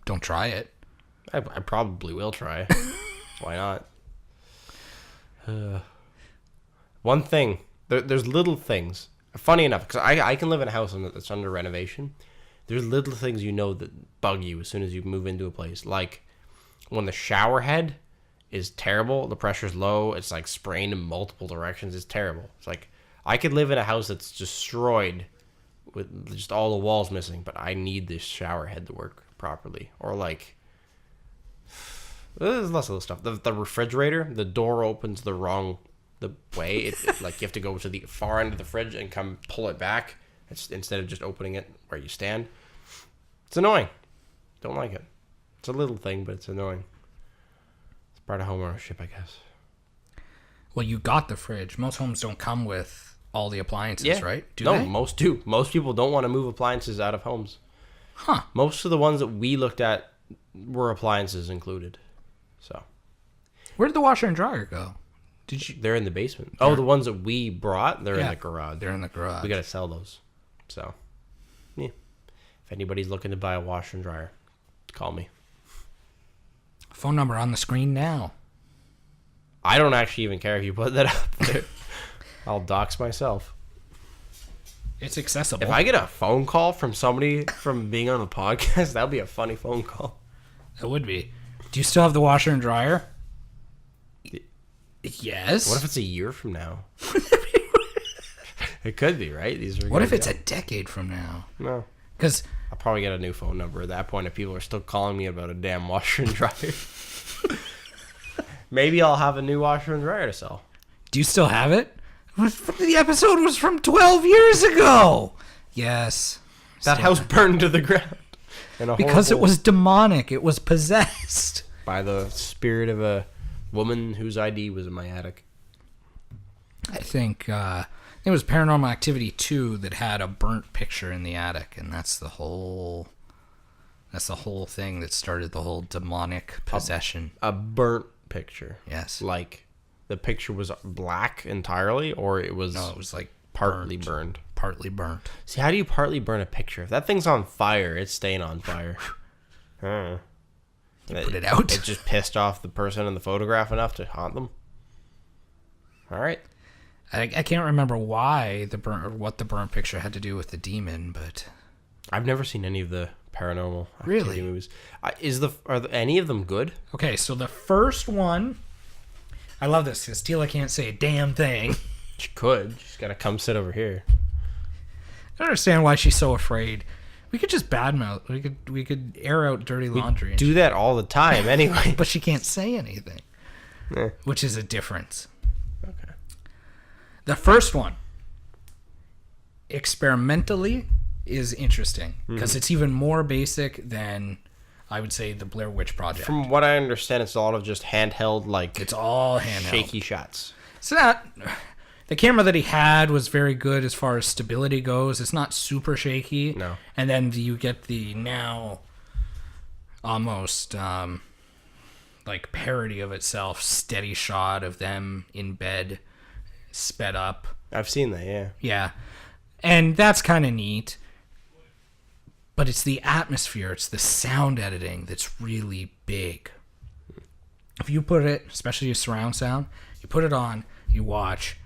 Don't try it. I probably will try. Why not? One thing, there's little things. Funny enough, because I can live in a house that's under renovation. There's little things that bug you as soon as you move into a place. Like when the shower head is terrible, the pressure's low, it's like spraying in multiple directions. It's terrible. It's like I could live in a house that's destroyed with just all the walls missing, but I need this shower head to work properly. Or like, there's lots of little stuff. The refrigerator, the door opens the way. It like you have to go to the far end of the fridge and come pull it back instead of just opening it where you stand. It's annoying. Don't like it. It's a little thing, but it's annoying. Part of home ownership, I guess. Well, you got the fridge. Most homes don't come with all the appliances, right? Do no, they? most do. Most people don't want to move appliances out of homes. Huh. Most of the ones that we looked at were appliances included. So Where did the washer and dryer go? they're in the basement. Oh, the ones that we brought, they're in the garage. They're in the garage. We got to sell those. So, yeah. If anybody's looking to buy a washer and dryer, call me. Phone number on the screen now. I don't actually even care if you put that up there. I'll dox myself. It's accessible. If I get a phone call from somebody from being on the podcast, that would be a funny phone call. It would be. Do you still have the washer and dryer? Yes. What if it's a year from now? It could be, right? What if it's a decade from now? No. Because I'll probably get a new phone number at that point if people are still calling me about a damn washer and dryer. Maybe I'll have a new washer and dryer to sell. do you still have it? The episode was from 12 years ago. Yes. That house burned to the ground. Because it was demonic. It was possessed. By the spirit of a woman whose ID was in my attic. I think it was Paranormal Activity 2 that had a burnt picture in the attic, and that's the whole thing that started the whole demonic possession. A burnt picture. Yes. Like the picture was black entirely, or it was... No, it was like partly burned. Partly burnt. See, how do you partly burn a picture? If that thing's on fire, it's staying on fire. Put it out. It just pissed off the person in the photograph enough to haunt them. All right. I can't remember why what the burnt picture had to do with the demon, but I've never seen any of the Paranormal Activity Really? movies. Are any of them good? okay. So the first one, I love this because Tila can't say a damn thing. She could. She's got to come sit over here. I don't understand why she's so afraid. We could just badmouth. We could air out dirty laundry. Do that all the time anyway. But she can't say anything, Eh. which is a difference. Okay. The first one, experimentally, is interesting because it's even more basic than, I would say, the Blair Witch Project. From what I understand, it's a lot of just handheld, like It's all handheld. shaky shots. So the camera that he had was very good as far as stability goes. It's not super shaky. No. And then you get the now almost like parody of itself, steady shot of them in bed, sped up. I've seen that, yeah. Yeah. And that's kind of neat. But it's the atmosphere, it's the sound editing that's really big. If you put it, especially your surround sound, you put it on, you watch,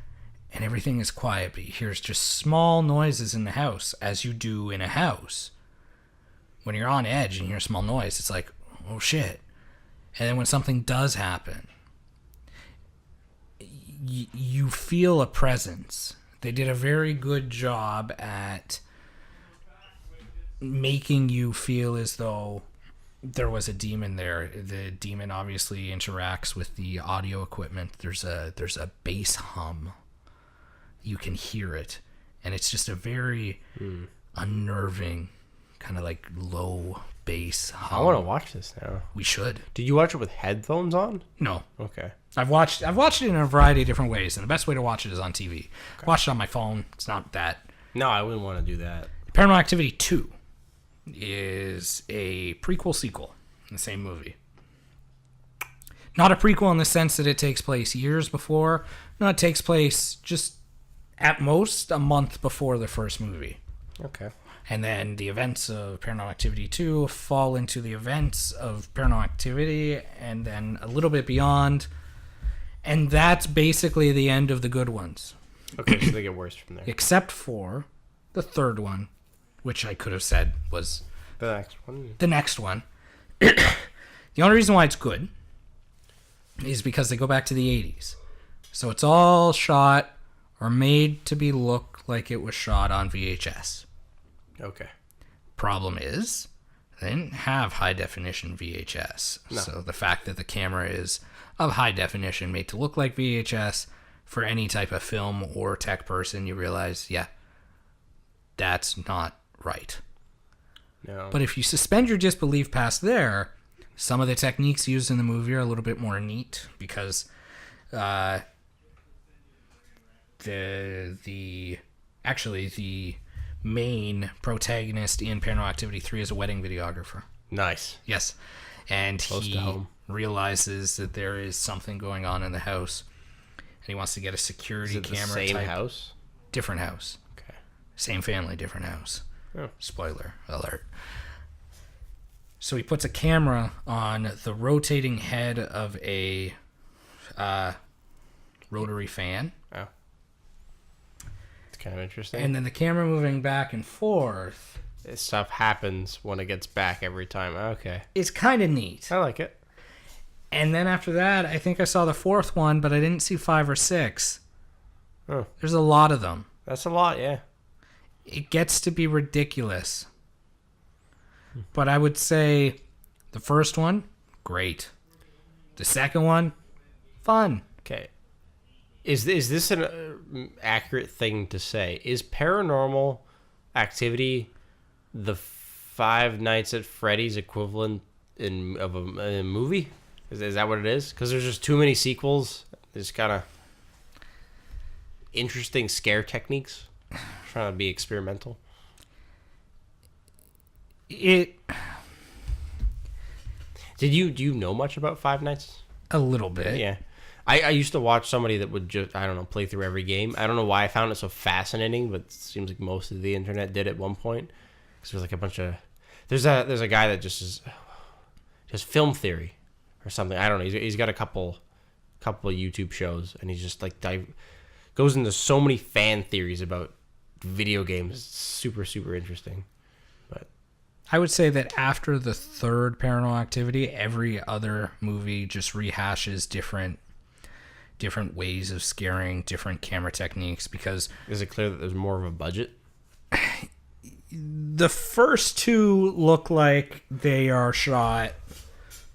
and everything is quiet, but you hear just small noises in the house, as you do in a house. When you're on edge and you hear a small noise, it's like, oh shit. And then when something does happen, you feel a presence. They did a very good job at making you feel as though there was a demon there. The demon obviously interacts with the audio equipment. There's a bass hum. You can hear it, and it's just a very unnerving kind of like low bass hum. I want to watch this now. We should. Did you watch it with headphones on? No. Okay. I've watched it in a variety of different ways, and the best way to watch it is on TV. Okay. Watch it on my phone. It's not that. No, I wouldn't want to do that. Paranormal Activity 2 is a prequel sequel in the same movie. Not a prequel in the sense that it takes place years before. No, it takes place just at most a month before the first movie. Okay. And then the events of Paranormal Activity 2 fall into the events of Paranormal Activity and then a little bit beyond. And that's basically the end of the good ones. Okay, so they get worse from there. Except for the third one, which I could have said was The next one. the next one. The only reason why it's good is because they go back to the 80s. So it's all shot or made to be look like it was shot on VHS. Okay. Problem is, they didn't have high definition VHS. No. So the fact that the camera is of high definition made to look like VHS, for any type of film or tech person, you realize, yeah, that's not right. No. But if you suspend your disbelief past there, Some of the techniques used in the movie are a little bit more neat because the main protagonist in Paranormal Activity 3 is a wedding videographer. Nice. Yes. And Close to he home. realizes that there is something going on in the house. And he wants to get a security Is it the camera same type. house? Different house. Okay. Same family, different house. Oh. Spoiler alert. So he puts a camera on the rotating head of a rotary fan. Oh. It's kind of interesting. And then the camera moving back and forth. This stuff happens when it gets back every time. Okay. It's kind of neat. I like it. And then after that, I think I saw the fourth one, but I didn't see 5 or 6. Oh. There's a lot of them. That's a lot, yeah. It gets to be ridiculous. But I would say the first one, great. The second one, fun. Okay. Is this an accurate thing to say? Is Paranormal Activity the Five Nights at Freddy's equivalent of a movie? Is that what it is? Because there's just too many sequels. There's kind of interesting scare techniques. Trying to be experimental. Do you know much about Five Nights? A little bit. Yeah. I used to watch somebody that would just, I don't know, play through every game. I don't know why I found it so fascinating, but it seems like most of the internet did at one point. Because there's like a bunch of... There's a guy that just film theory or something. I don't know. He's got a couple of YouTube shows, and he's just like goes into so many fan theories about video games. It's super, super interesting. But I would say that after the third Paranormal Activity, every other movie just rehashes different ways of scaring, different camera techniques, because is it clear that there's more of a budget? The first two look like they are shot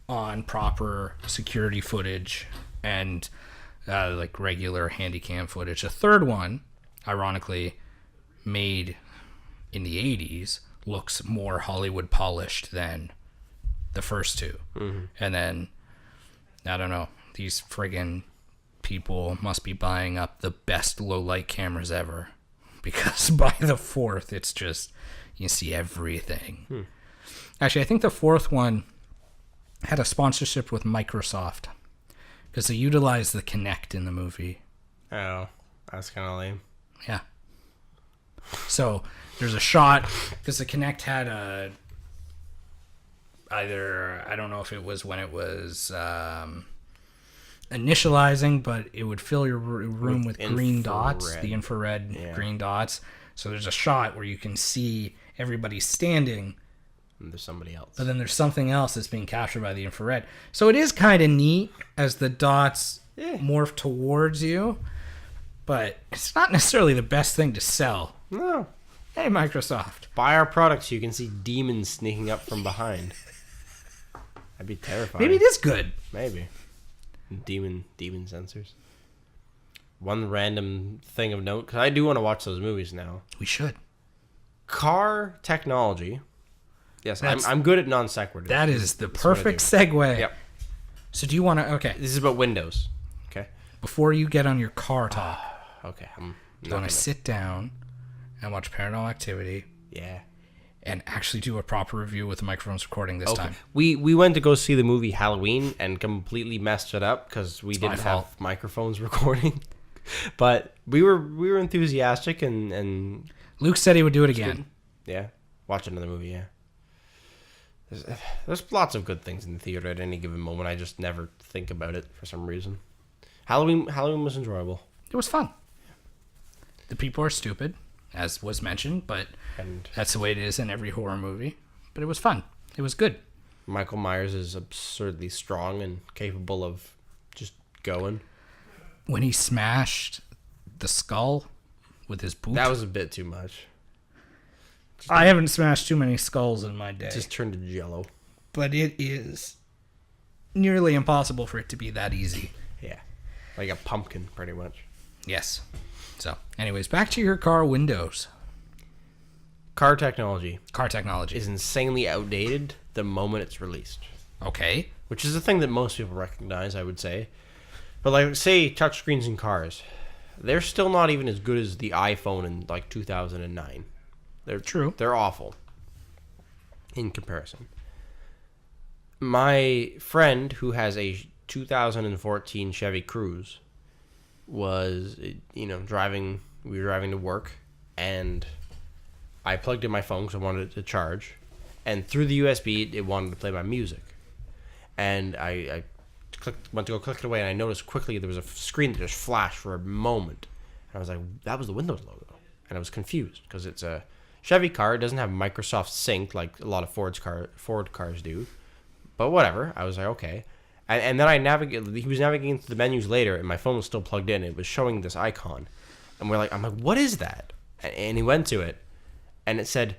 on proper security footage and like regular handycam footage. The third one, ironically, made in the 80s, looks more Hollywood polished than the first two. Mm-hmm. And then, I don't know, these friggin' people must be buying up the best low light cameras ever, because by the fourth, it's just, you see everything. Actually, I think the fourth one had a sponsorship with Microsoft because they utilized the Kinect in the movie. Oh, that's kind of lame. Yeah. So there's a shot because the Kinect had either, I don't know if it was when it was initializing, but it would fill your room with green dots, the infrared green dots. So there's a shot where you can see everybody standing. And there's somebody else. But then there's something else that's being captured by the infrared. So it is kind of neat as the dots morph towards you. But it's not necessarily the best thing to sell. No. Hey, Microsoft. Buy our products so you can see demons sneaking up from behind. That'd be terrifying. Maybe it is good. Maybe. Demon sensors. One random thing of note, because I do want to watch those movies now. We should. Car technology. Yes, I'm good at non sequiturs. That is the perfect segue. Yep. So do you want to... Okay. This is about Windows. Okay. Before you get on your car talk. Okay. You want to sit down and watch Paranormal Activity. Yeah. And actually do a proper review with the microphones recording this time. We went to go see the movie Halloween and completely messed it up because we didn't have microphones recording. But we were enthusiastic and Luke said he would do it again. Yeah. Watch another movie, yeah. There's lots of good things in the theater at any given moment. I just never think about it for some reason. Halloween was enjoyable. It was fun. The people are stupid, as was mentioned, but that's the way it is in every horror movie. But it was fun. It was good. Michael Myers is absurdly strong and capable of just going. When he smashed the skull with his boot. That was a bit too much. I haven't smashed too many skulls in my day. Just turned to jello. But it is nearly impossible for it to be that easy. Yeah. Like a pumpkin, pretty much. Yes. So, anyways, back to your car windows. Car technology. Car technology is insanely outdated the moment it's released. Okay. which is a thing that most people recognize, I would say. But like, say touchscreens in cars, they're still not even as good as the iPhone in like 2009. They're True. They're awful in comparison. My friend who has a 2014 Chevy Cruze was, driving. We were driving to work, and I plugged in my phone because I wanted it to charge, and through the USB, it wanted to play my music. And I went to go click it away, and I noticed quickly there was a screen that just flashed for a moment. And I was like, that was the Windows logo. And I was confused because it's a Chevy car. It doesn't have Microsoft Sync like a lot of Ford cars do. But whatever. I was like, okay. And then he was navigating through the menus later, and my phone was still plugged in. It was showing this icon. And I'm like, what is that? And he went to it, and it said,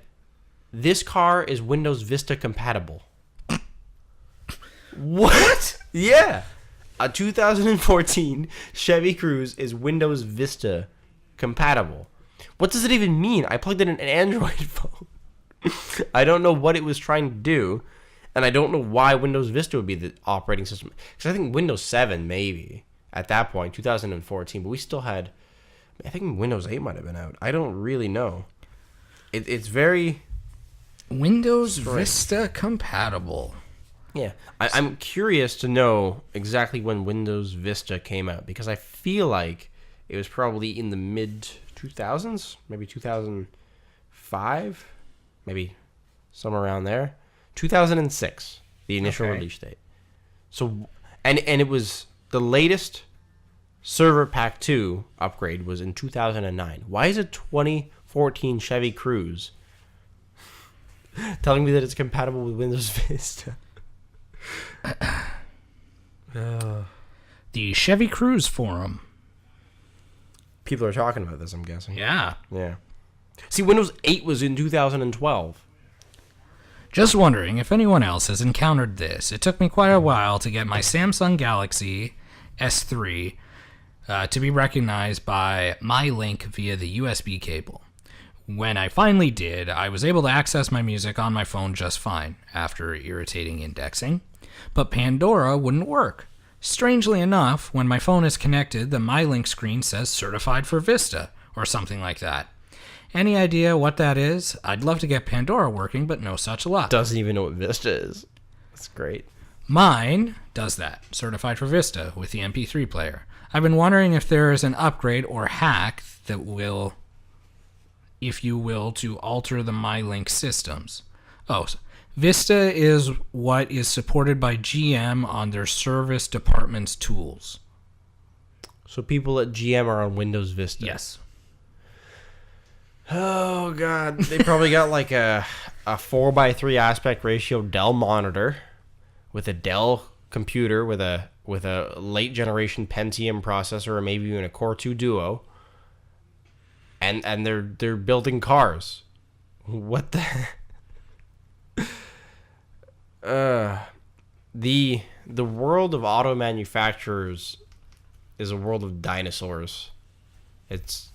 this car is Windows Vista compatible. What? Yeah. A 2014 Chevy Cruze is Windows Vista compatible. What does it even mean? I plugged in an Android phone. I don't know what it was trying to do, and I don't know why Windows Vista would be the operating system. Because I think Windows 7 maybe at that point, 2014, but we still had, I think Windows 8 might have been out. I don't really know. It's very Windows strange. Vista compatible. Yeah, I'm curious to know exactly when Windows Vista came out, because I feel like it was probably in the mid-2000s, maybe 2005, maybe somewhere around there. 2006, the initial release date. So, and it was the latest Server Pack 2 upgrade was in 2009. Why is a 2014 Chevy Cruze telling me that it's compatible with Windows Vista? The Chevy Cruze forum. People are talking about this, I'm guessing. Yeah. Yeah. See, Windows 8 was in 2012. Just wondering if anyone else has encountered this. It took me quite a while to get my Samsung Galaxy S3 to be recognized by MyLink via the USB cable. When I finally did, I was able to access my music on my phone just fine after irritating indexing, but Pandora wouldn't work. Strangely enough, when my phone is connected, the MyLink screen says certified for Vista or something like that. Any idea what that is? I'd love to get Pandora working, but no such luck. Doesn't even know what Vista is. That's great. Mine does that, certified for Vista with the MP3 player. I've been wondering if there is an upgrade or hack that will, if you will, to alter the MyLink systems. Oh, Vista is what is supported by GM on their service department's tools. So people at GM are on Windows Vista. Yes. Oh, God. They probably got like a 4:3 aspect ratio Dell monitor with a Dell computer with a late generation Pentium processor, or maybe even a Core 2 Duo. And they're building cars. What the the world of auto manufacturers is a world of dinosaurs. It's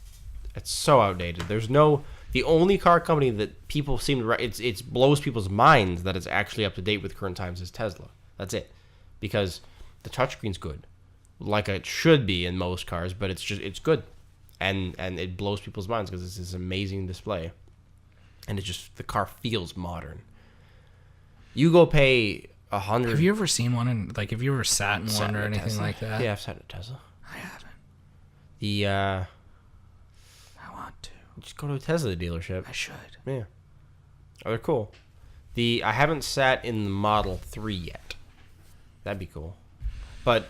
so outdated. The only car company that people seem to it blows people's minds that it's actually up to date with current times is Tesla. That's it. Because the touchscreen's good, like it should be in most cars, but it's good. And it blows people's minds because it's this amazing display, and the car feels modern. You go pay $100. Have you ever seen one have you ever sat in one or anything Tesla? like that? Yeah, I've sat in a Tesla. I haven't. I want to. just go to a Tesla dealership. I should. Yeah, oh, they're cool. I haven't sat in the Model 3 yet. That'd be cool, but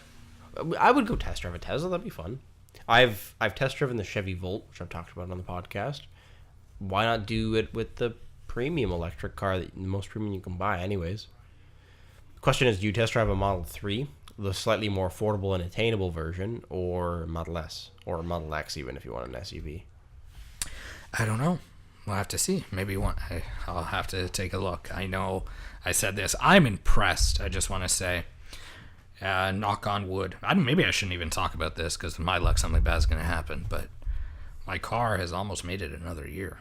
I would go test drive a Tesla. That'd be fun. I've test driven the Chevy Volt, which I've talked about on the podcast. Why not do it with the premium electric car, the most premium you can buy anyways? The question is, do you test drive a Model 3, the slightly more affordable and attainable version, or Model S, or Model X even if you want an SUV? I don't know. We'll have to see. Maybe I'll have to take a look. I know I said this. I'm impressed, I just want to say. Knock on wood. Maybe I shouldn't even talk about this because my luck, something bad is going to happen. But my car has almost made it another year.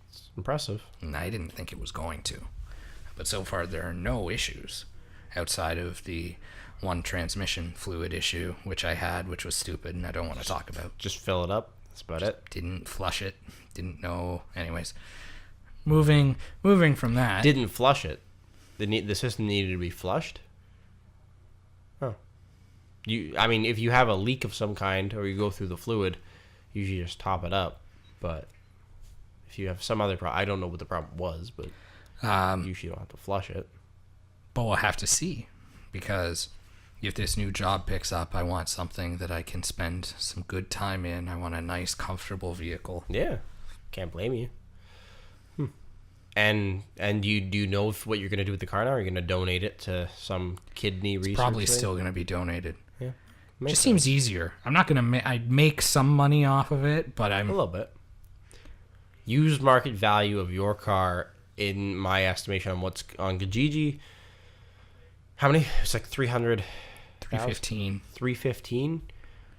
It's impressive. And I didn't think it was going to. But so far, there are no issues. outside of the one transmission fluid issue, which I had, which was stupid, and I don't want to talk about. Just fill it up. That's about it. Didn't flush it. Didn't know. Anyways, moving from that. Didn't flush it. The system needed to be flushed. Oh. If you have a leak of some kind or you go through the fluid, usually just top it up. But if you have some other problem, I don't know what the problem was, but usually you don't have to flush it. But we'll have to see, because if this new job picks up, I want something that I can spend some good time in. I want a nice, comfortable vehicle. Yeah, can't blame you. And do you know what you're going to do with the car now? Are you going to donate it to some kidney research? Probably still going to be donated. Yeah, just seems easier. I'm not going to. I'd make some money off of it, but a little bit. Used market value of your car, in my estimation, on what's on Kijiji. How many? It's like 300. 315. 315,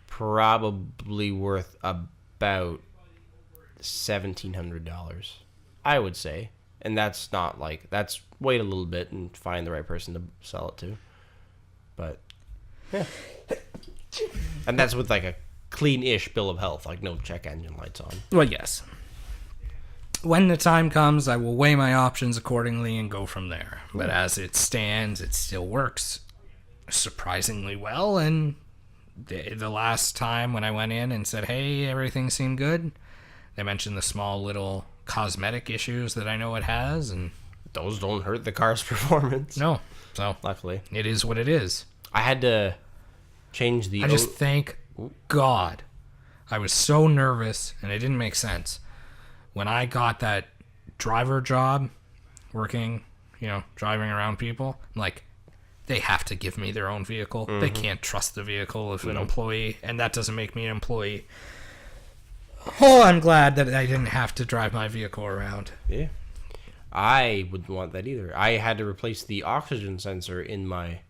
probably worth about $1,700, I would say. And that's not that's wait a little bit and find the right person to sell it to. But yeah. And that's with a clean-ish bill of health, no check engine lights on. Well, yes. When the time comes, I will weigh my options accordingly and go from there. But as it stands, it still works surprisingly well. And the last time when I went in and said, hey, everything seemed good, they mentioned the small little cosmetic issues that I know it has, and those don't hurt the car's performance. No. So luckily, it is what it is. I had to change the... I just thank God. I was so nervous, and it didn't make sense. When I got that driver job, working, driving around people, they have to give me their own vehicle. Mm-hmm. They can't trust the vehicle of an employee, and that doesn't make me an employee. Oh, I'm glad that I didn't have to drive my vehicle around. Yeah. I wouldn't want that either. I had to replace the oxygen sensor in my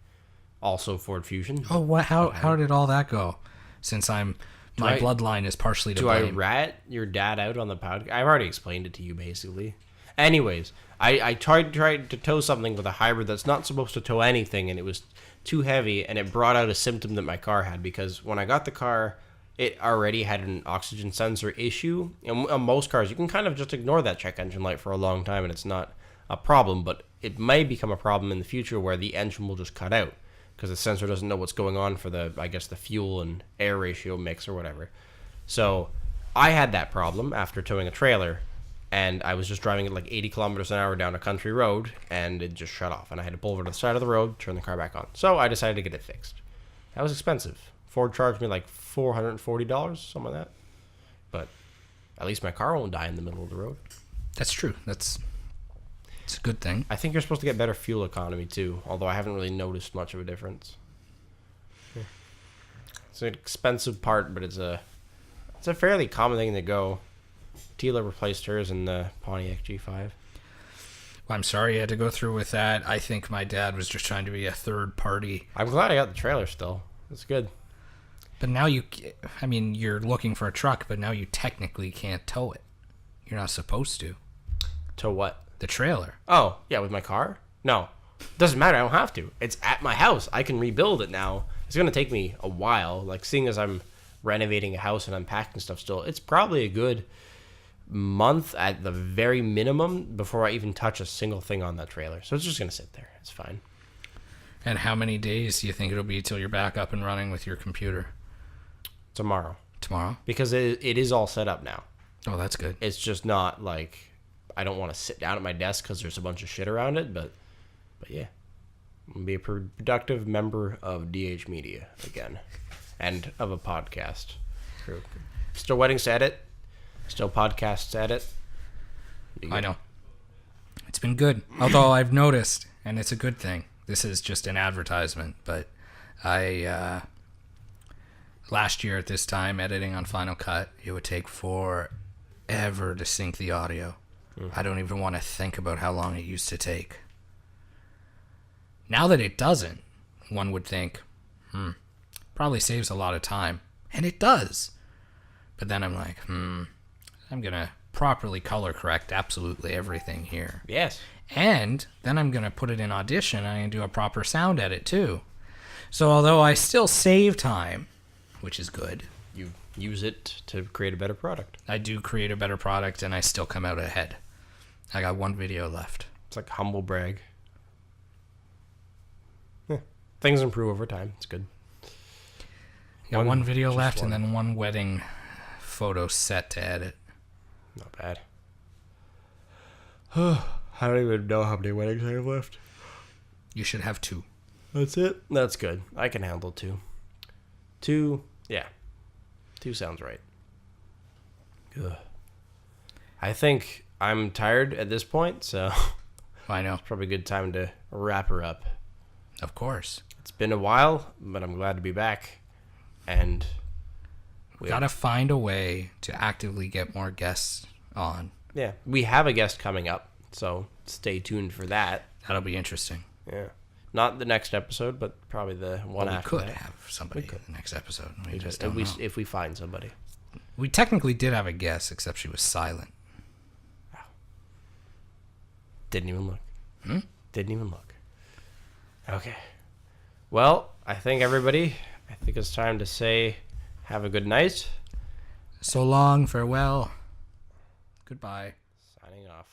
also Ford Fusion. Oh, what? How did all that go? Since my bloodline is partially to blame. Do I rat your dad out on the podcast? I've already explained it to you, basically. Anyways, I tried to tow something with a hybrid that's not supposed to tow anything, and it was too heavy, and it brought out a symptom that my car had, because when I got the car, it already had an oxygen sensor issue. And on most cars, you can kind of just ignore that check engine light for a long time, and it's not a problem, but it may become a problem in the future where the engine will just cut out because the sensor doesn't know what's going on for the fuel and air ratio mix or whatever. So I had that problem after towing a trailer, and I was just driving at 80 kilometers an hour down a country road, and it just shut off, and I had to pull over to the side of the road, turn the car back on. So I decided to get it fixed. That was expensive. Ford charged me $440, something like that. But at least my car won't die in the middle of the road. That's true. It's a good thing. I think you're supposed to get better fuel economy too, although I haven't really noticed much of a difference. Yeah. It's an expensive part, but it's a fairly common thing to go. Tila replaced hers in the Pontiac G5. Well, I'm sorry you had to go through with that. I think my dad was just trying to be a third party. I'm glad I got the trailer still. It's good. But now you're looking for a truck, but now you technically can't tow it. You're not supposed to. Tow what? The trailer. Oh, yeah, with my car? No. Doesn't matter. I don't have to. It's at my house. I can rebuild it now. It's going to take me a while. Seeing as I'm renovating a house and unpacking stuff still, it's probably a good month at the very minimum before I even touch a single thing on that trailer. So it's just going to sit there. It's fine. And how many days do you think it'll be till you're back up and running with your computer? Tomorrow. Tomorrow? Because it is all set up now. Oh, that's good. It's just not I don't want to sit down at my desk because there's a bunch of shit around it, but yeah. I'm going to be a productive member of DH Media again and of a podcast crew. Still weddings to edit. Still podcasts to edit. I know. It's been good. Although I've noticed, and it's a good thing, this is just an advertisement, but I last year at this time editing on Final Cut, it would take forever to sync the audio. I don't even want to think about how long it used to take. Now that it doesn't, one would think, probably saves a lot of time. And it does. But then I'm like, I'm going to properly color correct absolutely everything here. Yes. And then I'm going to put it in Audition and I'm going to do a proper sound edit too. So although I still save time, which is good, You use it to create a better product. I do create a better product and I still come out ahead. I got one video left. It's like humble brag. Things improve over time. It's good. Got one video just left one. and then one wedding photo set to edit. Not bad. I don't even know how many weddings I have left. You should have 2. That's it? That's good. I can handle 2. 2, yeah. 2 sounds right. Ugh. I think I'm tired at this point, so I know. probably a good time to wrap her up. Of course. It's been a while, but I'm glad to be back. And We got to find a way to actively get more guests on. yeah, we have a guest coming up, so stay tuned for that. That'll be interesting. Yeah. Not the next episode, but probably the one We after could that. have somebody in the next episode. We just If don't we, know. if we find somebody. We technically did have a guest, except she was silent. Didn't even look. Didn't even look. Okay. Well, I think it's time to say have a good night. So long, farewell, goodbye. Signing off.